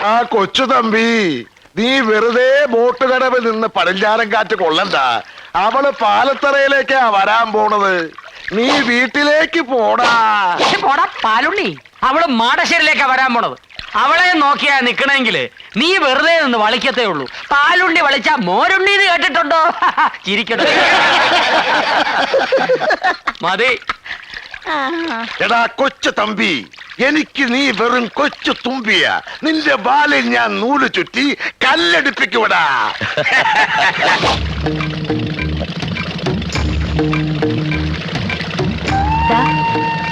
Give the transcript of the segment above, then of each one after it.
ആ കൊച്ചു തമ്പി, നീ വെറുതെ ബോട്ട് കടവിൽ നിന്ന് പടിഞ്ഞാറൻ കാറ്റ് കൊള്ളണ്ട. അവള് പാലത്തറയിലേക്കാ വരാൻ പോണത്. നീ വീട്ടിലേക്ക് പോടാ. പോടാ പാലുണ്ണി, അവള് മാടശ്ശേരിയിലേക്കാ വരാൻ പോണത്. അവളെ നോക്കിയാ നിക്കണെങ്കില് നീ വെറുതെ നിന്ന് വളിക്കത്തേ ഉള്ളൂ. പാലുണ്ണി വളിച്ചാ മോരുണ്ണി എന്ന് കേട്ടിട്ടുണ്ടോ? ചിരിക്കട്ടെ. മതി. എടാ കൊച്ചു തമ്പി, എനിക്ക് നീ വെറും കൊച്ചു തുമ്പിയ. നിന്റെ ബാലിൽ ഞാൻ നൂല് ചുറ്റി കല്ലടിപ്പിക്കൂടാ.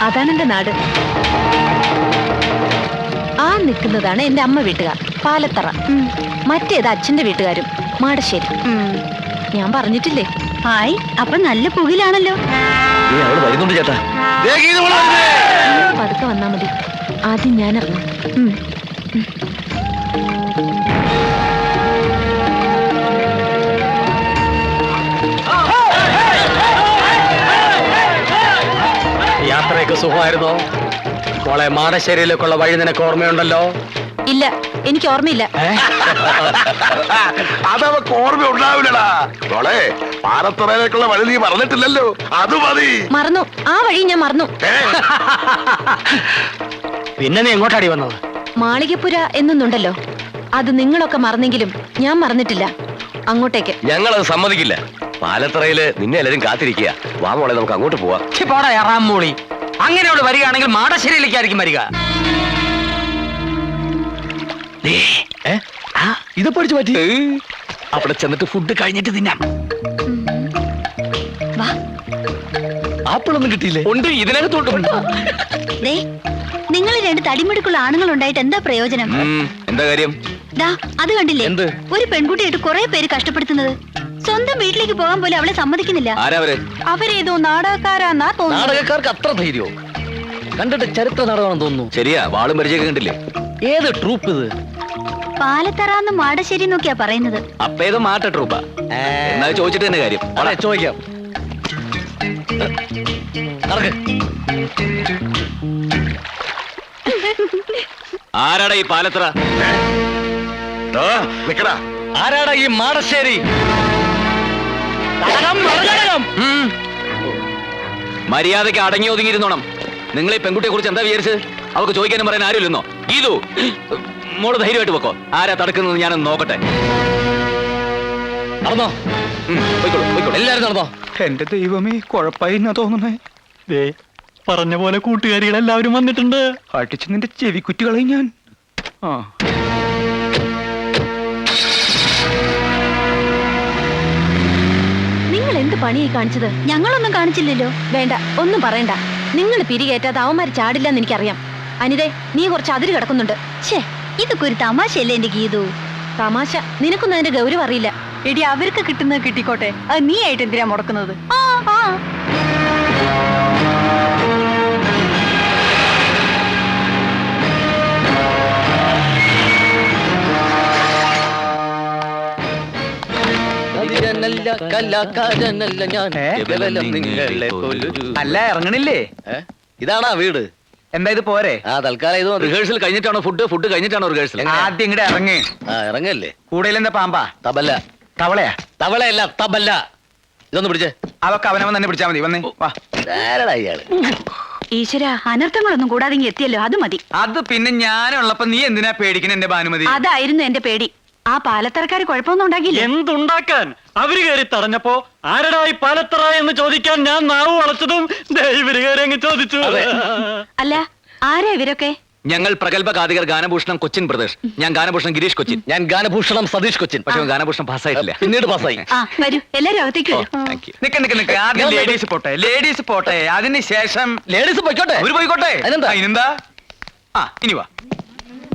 അതാണ് എന്റെ നാട്. ആ നിൽക്കുന്നതാണ് എന്റെ അമ്മ വീട്ടുകാർ, പാലത്തറ. മറ്റേത് അച്ഛന്റെ വീട്ടുകാരും, മാടശ്ശേരി. ഞാൻ പറഞ്ഞിട്ടില്ലേ? ഹായ്, അപ്പൊ നല്ല പുകിലാണല്ലോ. വരുന്നുണ്ട് ചേട്ടാ. പതുക്കെ വന്നാ മതി. ആദ്യം ഞാൻ ഇറങ്ങും. യാത്രയൊക്കെ സുഖമായിരുന്നോ മോളെ? മാടശ്ശേരിയിലേക്കുള്ള വഴി നിനക്ക് ഓർമ്മയുണ്ടല്ലോ? ഇല്ല, എനിക്ക് ഓർമ്മയില്ല. അതവക്ക് ഓർമ്മ ഉണ്ടാവില്ലടാ മോളെ. പാലത്തറയിലേക്കുള്ള വഴി നീ പറഞ്ഞിട്ടില്ലല്ലോ, അത് മതി. മറന്നു, ആ വഴി ഞാൻ മറന്നു. പിന്നെ നീ എങ്ങോട്ടാടി വന്നത്? മാളികപ്പുര എന്നൊന്നുണ്ടല്ലോ, അത് നിങ്ങളൊക്കെ മറന്നെങ്കിലും ഞാൻ മറന്നിട്ടില്ല. അങ്ങോട്ടേക്ക്. ഞങ്ങളത് സമ്മതിക്കില്ല. പാലത്തറയില് നിന്നെ എല്ലാരും കാത്തിരിക്കുക. വാ മോളെ, നമുക്ക് അങ്ങോട്ട് പോവാം. പോടാ എറാം മൂളി. അങ്ങനെ അവള് വരികയാണെങ്കിൽ മാടശ്ശേരിയിലേക്കായിരിക്കും വരിക. ഇത് പഠിച്ചു പറ്റി. അവിടെ ചെന്നിട്ട് ഫുഡ് കഴിഞ്ഞിട്ട് തിന്നാം. ആപ്പിളൊന്നും കിട്ടിയില്ലേ? ഉണ്ട്, ഇതിനകത്തോട്ടുണ്ട്. നിങ്ങൾ രണ്ട് തടിമിടുക്കുള്ള ആണുങ്ങൾ ഉണ്ടായിട്ട് എന്താ പ്രയോജനം? എന്താ കാര്യം? അത് കണ്ടില്ലേ? എന്ത്? ഒരു പെൺകുട്ടിയായിട്ട് കുറെ പേര് കഷ്ടപ്പെടുത്തുന്നത്. സ്വന്തം വീട്ടിലേക്ക് പോകാൻ പോലും അവളെ സമ്മതിക്കുന്നില്ല. ആരാവര്? അവരേതോ നാടകക്കാരാന്നാ തോന്നുന്നു. നാടകക്കാർക്ക് അത്ര ധൈര്യമോ? കണ്ടിട്ട് ചരിത്ര നാടകമാണെന്ന് തോന്നുന്നു. ശരിയാ, വാളും പരിചയൊക്കെ കണ്ടില്ലേ? ഏത് ട്രൂപ്പ് ഇത്? പാലത്തറാന്ന് മാടശ്ശേരി നോക്കിയാ പറയുന്നത്. അപ്പൊ ഏതോ മാട്ട ട്രൂപ്പാ. എന്നാ ചോദിച്ചിട്ട് തന്നെ കാര്യം. ചോദിക്കാം. ആരാടാ ഈ പാലത്തറ? നിക്കടാ. ആരാടാ ഈ മാടശ്ശേരി? മര്യാദയ്ക്ക് അടങ്ങി ഒതുങ്ങിയിരുന്നോണം. നിങ്ങൾ ഈ പെൺകുട്ടിയെ കുറിച്ച് എന്താ വിചാരിച്ചത്? അവർക്ക് ചോദിക്കാനും പറയാൻ ആരുമില്ലെന്നോ? ഗീതു, മോള് ധൈര്യമായിട്ട് വെക്കോ. ആരാ തടുക്കുന്നത് ഞാനൊന്ന് നോക്കട്ടെ. നടന്നോ? എല്ലാരും നടന്നോ? എന്റെ ദൈവമേ, കുഴപ്പമായി തോന്നുന്നേ. പറഞ്ഞ പോലെ കൂട്ടുകാരികളെല്ലാവരും വന്നിട്ടുണ്ട്. അടിച്ച് നിന്റെ ചെവിക്കുറ്റികളെ ഞാൻ. നിങ്ങൾ എന്ത് പണിയായി കാണിച്ചത്? ഞങ്ങളൊന്നും കാണിച്ചില്ലല്ലോ. വേണ്ട, ഒന്നും പറയണ്ട. നിങ്ങൾ പിരികേറ്റാതെ അവന്മാര് ചാടില്ലെന്ന് എനിക്കറിയാം. അനിതേ, നീ കുറച്ച് അതിര് കിടക്കുന്നുണ്ട്. ഛേ, ഇതൊക്കെ ഒരു തമാശയല്ലേ എന്റെ ഗീതു? തമാശ? നിനക്കൊന്നും അതിന്റെ ഗൗരവം അറിയില്ല. എടി, അവർക്ക് കിട്ടുന്നത് കിട്ടിക്കോട്ടെ. അത് നീ ആയിട്ട് എന്തിനാ മുടക്കുന്നത്? അല്ല, ഇറങ്ങണില്ലേ? ഇതാണാ വീട്? എന്താ ഇത് പോരെ? തൽക്കാലം ഇത് റിഹേഴ്സൽ കഴിഞ്ഞിട്ടാണോ ഫുഡ് കഴിഞ്ഞിട്ടാണോ റിഹേഴ്സൽ? ആദ്യം ഇങ്ങടെ ഇറങ്ങി. ഇറങ്ങല്ലേ? കൂടുതൽ എന്താ പാമ്പാ? തബല. തവളയാ? തവളയല്ല, തബല. ഇതൊന്ന് പിടിച്ചേ. അവക്ക് അവനവൻ തന്നെ പിടിച്ചാ മതി. വന്നേ, വാ. ആരടാ ഇയാള്? ഈശ്വര, അനർത്ഥങ്ങളൊന്നും കൂടാതെ എത്തിയല്ലോ, അത് മതി. അത് പിന്നെ ഞാനുള്ളപ്പോ നീ എന്തിനാ പേടിക്കണ എന്റെ ഭാനുമതി? അതായിരുന്നു എന്റെ പേടി. ആ പാലത്തറക്കാര് കുഴപ്പമൊന്നും ഉണ്ടാക്കിയില്ല. എന്തുണ്ടാക്കാൻ? അവര് കയറി തടഞ്ഞപ്പോ ആരടാ ഈ പാലത്തറ എന്ന് ചോദിക്കാൻ ഞാൻ നാവ് വളച്ചതും ഇവര് കയറി അങ്ങ് ചോദിച്ചു. അല്ല, ആരാ ഇവരൊക്കെ? ഞങ്ങൾ പ്രഗത്ഭ ഗാതികർ ഗാനഭൂഷണം കൊച്ചിൻ പ്രദേശ്. ഞാൻ ഗാനഭൂഷണം ഗിരീഷ് കൊച്ചിൻ. ഞാൻ ഗാനഭൂഷണം സതീഷ് കൊച്ചിൻ. പക്ഷെ ഗാനഭൂഷണം പാസ്സായിട്ടില്ല, പിന്നീട് പാസ്സായി. വരൂ, എല്ലാരും അകത്തേക്ക് വരൂ. നിക്ക് ആദ്യം ലേഡീസ് പോട്ടെ. അതിനുശേഷം ലേഡീസ് പോയിക്കോട്ടെ. അവര് പോയിക്കോട്ടെ. അതിനെന്താ? ഇനി വാ.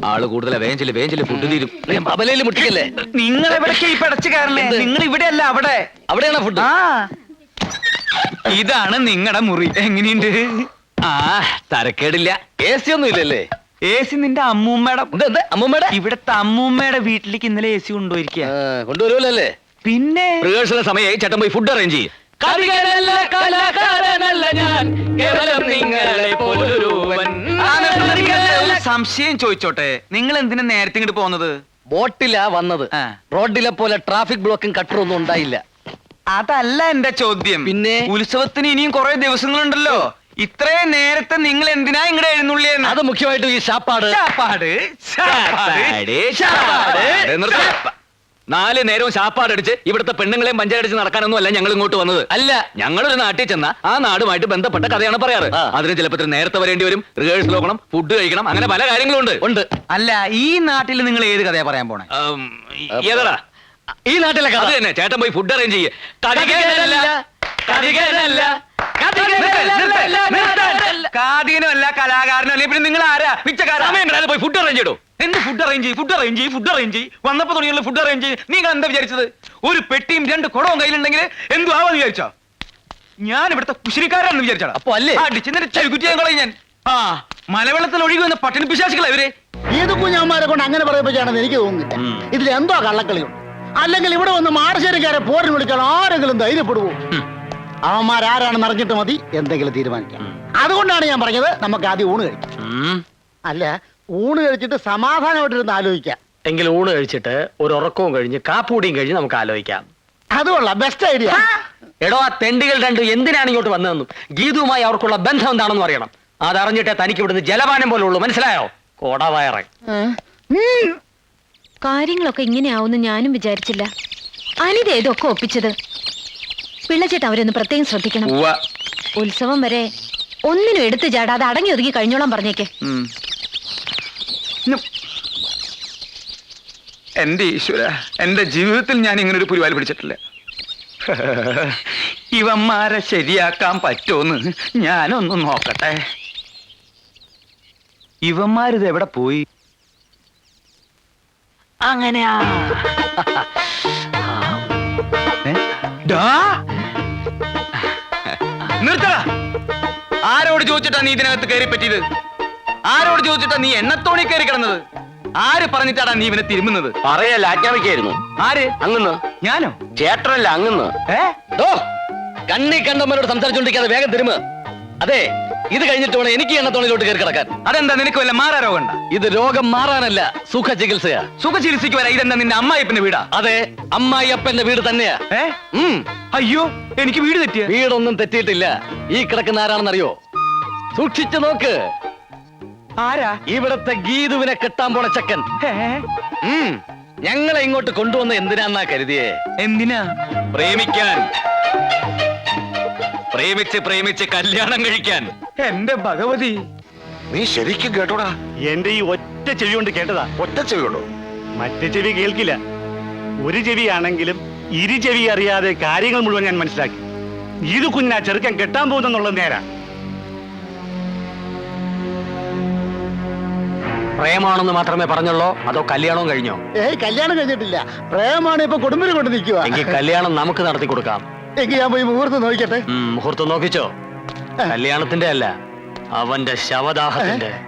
ആള് കൂടുതലാ. വേഞ്ചല് ഫുഡ് തീരും. തബലയിൽ മുട്ടിക്കല്ലേ? നിങ്ങൾ എവിടേക്ക് ഈ പടച്ചു കയറണേ? നിങ്ങൾ ഇവിടെ അല്ല, അവിടെ. അവിടെയാണോ ഫുഡ്? ഇതാണ് നിങ്ങളുടെ മുറി. എങ്ങനെയുണ്ട്? തരക്കേടില്ല. AC ഒന്നും ഇല്ലല്ലേ? AC നിന്റെ അമ്മൂമ്മയുടെ. അമ്മൂമ്മയുടെ? ഇവിടത്തെ അമ്മൂമ്മയുടെ വീട്ടിലേക്ക് ഇന്നലെ AC കൊണ്ടുപോയിരിക്കുക. കൊണ്ടുവരുമല്ലേ? പിന്നെ റിഹേഴ്സൽ സമയമായി. ചേട്ടൻ പോയി ഫുഡ് അറേഞ്ച് ചെയ്യും. കലാകാരനല്ല ഞാൻ, കേവലം നിങ്ങളെ പോലൊരുവൻ. സംശയം ചോദിച്ചോട്ടെ, നിങ്ങൾ എന്തിനാ നേരത്തെ ഇങ്ങോട്ട് പോകുന്നത്? ബോട്ടിലാ വന്നത്. ആ. റോഡിലെ പോലെ ട്രാഫിക് ബ്ലോക്കും കട്ടറൊന്നും ഉണ്ടായില്ല. അതല്ല എന്റെ ചോദ്യം. പിന്നെ? ഉത്സവത്തിന് ഇനിയും കുറെ ദിവസങ്ങളുണ്ടല്ലോ. ഇത്രയും നേരത്തെ നിങ്ങൾ എന്തിനാ ഇങ്ങടെ എഴുന്നള്ളിയെന്ന്? അത് മുഖ്യമായിട്ടും ഈ ശാപ്പാട്. ചാപ്പാട്, ചാപ്പാട്, ചാപ്പാട്. 4 നേരവും ശാപ്പാടടിച്ച് ഇവിടുത്തെ പെണ്ണുങ്ങളെയും പഞ്ചായടിച്ച് നടക്കാനൊന്നും അല്ല ഞങ്ങൾ ഇങ്ങോട്ട് വന്നത്. അല്ല, ഞങ്ങളൊരു നാട്ടിൽ ചെന്ന ആ നാടുമായിട്ട് ബന്ധപ്പെട്ട കഥയാണ് പറയാറ്. അതിന് ചിലപ്പോൾ നേരത്തെ വരേണ്ടി വരും, റിഹേഴ്സൽ നോക്കണം, ഫുഡ് കഴിക്കണം, അങ്ങനെ പല കാര്യങ്ങളും ഉണ്ട്. അല്ല, ഈ നാട്ടിൽ നിങ്ങൾ ഏത് കഥയാ പറയാൻ പോണേ? ഏതാടാ ഈ നാട്ടിലെ കഥ തന്നെ. ചേട്ടൻ പോയി ഫുഡ് അറേഞ്ച് ചെയ്യേ. കാതികനുമല്ല, കലാകാരനല്ല, പിന്നെ നിങ്ങൾ ആരാ? സമയം പോയി ഫുഡ് അറേഞ്ച് ചെയ്തു. എന്ത് ഫുഡ് അറേഞ്ച് ചെയ്യും? ഫുഡ് അറേഞ്ച് ചെയ്യും, ഫുഡ് അറേഞ്ച് ചെയ്യും. വന്നപ്പോ തുടങ്ങിയുള്ള ഫുഡ് അറേഞ്ച് ചെയ്യും. നിങ്ങൾ എന്താ വിചാരിച്ചത്? ഒരു പെട്ടിയും 2 കുടവും കയ്യിലുണ്ടെങ്കിൽ എന്തു ആവാന്ന് വിചാരിച്ചോ? ഞാൻ ഇവിടുത്തെ കുശിനിക്കാരാണെന്ന് വിചാരിച്ചാ? അപ്പൊ അല്ലേ അടിച്ചെന്നിട്ട് ചെകുറ്റിയാൻ കളയും ഞാൻ. ആ മലവെള്ളത്തിൽ ഒഴുകി വന്ന പട്ടിണി പിശാചികളാ ഇവര്. ഏത് കുഞ്ഞാന്മാരെ കൊണ്ട് അങ്ങനെ പറയിപ്പിച്ചാണെന്ന് എനിക്ക് തോന്നുന്നില്ല. ഇതിൽ എന്തോ കള്ളക്കളിയുണ്ട്. അല്ലെങ്കിൽ ഇവിടെ വന്ന് മാടശ്ശേരിക്കാരെ പോരിന് വിളിക്കാൻ ആരെങ്കിലും ധൈര്യപ്പെടുവോ? അവന്മാരാരാണെന്ന് അറിഞ്ഞിട്ട് മതി എന്തെങ്കിലും തീരുമാനിക്കാം. അതുകൊണ്ടാണ് ഞാൻ പറഞ്ഞത് നമുക്ക് ആദ്യം ഊണ് കഴിക്കാം. അല്ല, ഊണ് കഴിച്ചിട്ട് സമാധാനമായിട്ടിരുന്ന് ആലോചിക്കാം. എങ്കിൽ ഊണ് കഴിച്ചിട്ട് ഒരു ഉറക്കവും കഴിഞ്ഞ് കാപ്പൂടിയും കഴിഞ്ഞ് നമുക്ക് ആലോചിക്കാം. അതുകൊള്ള ബെസ്റ്റ് ഐഡിയ. എടോ, ആ തെണ്ടികൾ രണ്ടും എന്തിനാണ് ഇങ്ങോട്ട് വന്നതെന്നും ഗീതുവുമായി അവർക്കുള്ള ബന്ധം എന്താണെന്ന് അറിയണം. അതറിഞ്ഞിട്ടേ തനിക്ക് ഇവിടുന്ന് ജലപാനം പോലെ ഉള്ളൂ. മനസ്സിലായോ? കോടവയറ. കാര്യങ്ങളൊക്കെ ഇങ്ങനെയാവുമെന്ന് ഞാനും വിചാരിച്ചില്ല. അനിത ഇതൊക്കെ ഒപ്പിച്ചത്. പിള്ളച്ചേട്ടൻ അവരൊന്ന് പ്രത്യേകം ശ്രദ്ധിക്കണം. ഉത്സവം വരെ ഒന്നിനും എടുത്തു ചാടാതെ അടങ്ങി ഒതുങ്ങി കഴിഞ്ഞോളാൻ പറഞ്ഞേക്കെ. എന്റെ ഈശ്വര, എന്റെ ജീവിതത്തിൽ ഞാൻ ഇങ്ങനെ ഒരു പുരിവാലി പിടിച്ചിട്ടില്ല. ഇവന്മാരെ ശരിയാക്കാൻ പറ്റുമെന്ന് ഞാനൊന്ന് നോക്കട്ടെ. ഇവന്മാരിത് എവിടെ പോയി? അങ്ങനെയാ. നിർത്തടാ. ആരോട് ചോദിച്ചിട്ടാ നീ ഇതിനകത്ത് കയറി പറ്റിയത്? ആരോട് ചോദിച്ചിട്ടാ നീ എണ്ണത്തോണി കയറി കിടന്നത്? ആര് പറഞ്ഞിട്ടാടാ നീ ഇവനെ തിരുമുന്നത്? പറയല്ല, ആജ്ഞാപിക്കായിരുന്നു. ആര്? അങ്ങന്ന്. ഞാനോ? ചേട്ടനല്ല, അങ്ങന്ന്. കണ്ണി കണ്ടവരോട് സംസാരിച്ചോണ്ടിരിക്കാതെ വേഗം തിരുമ. അതെ, ഇത് കഴിഞ്ഞിട്ട് വേണം എനിക്ക് എണ്ണത്തോണിലോട്ട് കയറി കിടക്കാൻ. അതെന്താ, നിനക്ക് വല്ല മാറാ രോഗം ഉണ്ടാ? ഇത് രോഗം മാറാനല്ല, സുഖ ചികിത്സയാ. സുഖ ചികിത്സയ്ക്ക് വരാ. ഇതെന്താ നിന്റെ അമ്മായിപ്പന്റെ വീടാ? അതെ, അമ്മായിയപ്പന്റെ വീട് തന്നെയാ. അയ്യോ, എനിക്ക് വീട് തെറ്റിയ? വീടൊന്നും തെറ്റിയിട്ടില്ല. ഈ കിടക്കുന്ന ആരാണെന്നറിയോ? സൂക്ഷിച്ചു നോക്ക്. ആരാ? ഇവിടത്തെ ഗീതുവിനെ കെട്ടാൻ പോണ ചക്കൻ. ഞങ്ങളെ ഇങ്ങോട്ട് കൊണ്ടുവന്ന എന്തിനാന്നാ കരുതിയേ? എന്തിനാ? പ്രേമിക്കാൻ. പ്രേമിച്ച് കല്യാണം കഴിക്കാൻ. എന്റെ ഭഗവതി, നീ ശരിക്കും കേട്ടോടാ? എന്റെ ഈ ഒറ്റ ചെവി കൊണ്ട് കേട്ടതാ. ഒറ്റ ചെവിയുള്ളൂ. മറ്റേ ചെവി കേൾക്കില്ല. ഒരു ചെവിയാണെങ്കിലും ഇരു ചെവി അറിയാതെ കാര്യങ്ങൾ മുഴുവൻ ഞാൻ മനസ്സിലാക്കി. ഇത് കുഞ്ഞാ ചെറുക്കൻ കെട്ടാൻ പോകുന്നെന്നുള്ളത് നേരാ. പ്രേമാണെന്ന് മാത്രമേ പറഞ്ഞുള്ളൂ, അതോ കല്യാണവും കഴിഞ്ഞോ? കല്യാണം കഴിഞ്ഞിട്ടില്ല. പ്രേമാണ് ഇപ്പൊ കുടുംബിനെ കൊണ്ട് നിൽക്കുക. എങ്കിൽ കല്യാണം നമുക്ക് നടത്തി കൊടുക്കാം. എങ്കിൽ ഞാൻ പോയി മുഹൂർത്തം നോക്കിക്കട്ടെ. മുഹൂർത്തം നോക്കിച്ചോ. കല്യാണത്തിന്റെ അല്ല, അവന്റെ ശവദാഹത്തിന്റെ.